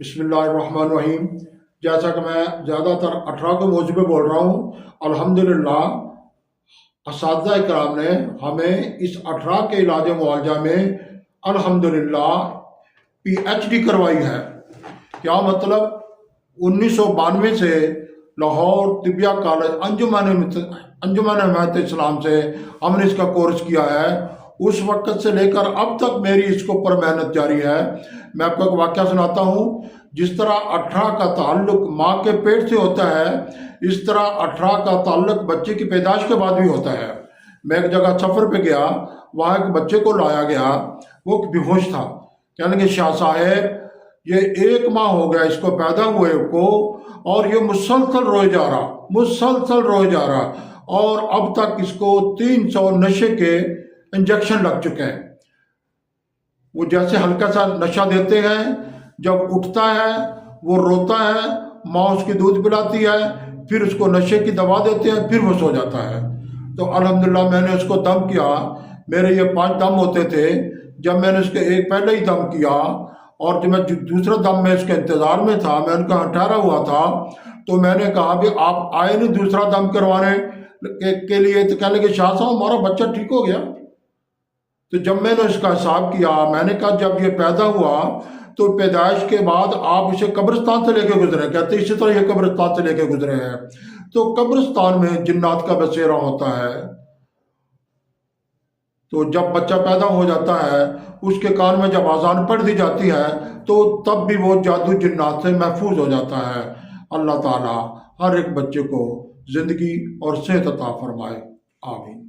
बिस्मिल्लाहिर्रहमानिर्रहीम। जैसा कि मैं ज़्यादातर 18 के मौजू पे बोल रहा हूँ, अल्हम्दुलिल्लाह असातिज़ा इकराम ने हमें इस 18 के इलाज मुआवजा में अल्हम्दुलिल्लाह PhD करवाई है। क्या मतलब, 1992 से लाहौर तिबिया कॉलेज अंजुमन हिमायत इस्लाम से हमने इसका कोर्स किया है। उस वक्त से लेकर अब तक मेरी इसके ऊपर मेहनत जारी है। मैं आपको एक वाक़या सुनाता हूँ। जिस तरह 18 का ताल्लुक माँ के पेट से होता है, इस तरह 18 का ताल्लुक बच्चे की पैदाइश के बाद भी होता है। मैं एक जगह सफ़र पे गया, वहाँ एक बच्चे को लाया गया, वो बेहोश था। कहने के शाह साहेब, ये 1 माह हो गया इसको पैदा हुए को, और ये मुसलसल रोए जा रहा, और अब तक इसको 300 नशे के इंजेक्शन लग चुके हैं। वो जैसे हल्का सा नशा देते हैं, जब उठता है वो रोता है, माँ उसकी दूध पिलाती है, फिर उसको नशे की दवा देते हैं, फिर वो सो जाता है। तो अल्हम्दुलिल्लाह मैंने उसको दम किया। मेरे ये 5 दम होते थे। जब मैंने उसके एक पहले ही दम किया, और जब मैं दूसरा दम में इसके इंतज़ार में था, मैं उनका ठहरा हुआ था, तो मैंने कहा कि आप आए नहीं दूसरा दम करवाने के लिए? तो कहने लगे शाह साहब हमारा बच्चा ठीक हो गया। तो जब मैंने उसका हिसाब किया, मैंने कहा जब ये पैदा हुआ तो पैदाइश के बाद आप इसे कब्रिस्तान से लेके गुजरे। कहते इसी तरह ये कब्रिस्तान से लेके गुजरे हैं। तो कब्रिस्तान में जिन्नात का बसेरा होता है। तो जब बच्चा पैदा हो जाता है, उसके कान में जब आज़ान पढ़ दी जाती है, तो तब भी वो जादू जिन्नात से महफूज हो जाता है। अल्लाह ताला हर एक बच्चे को ज़िंदगी और सेहत अता फरमाए। आमीन।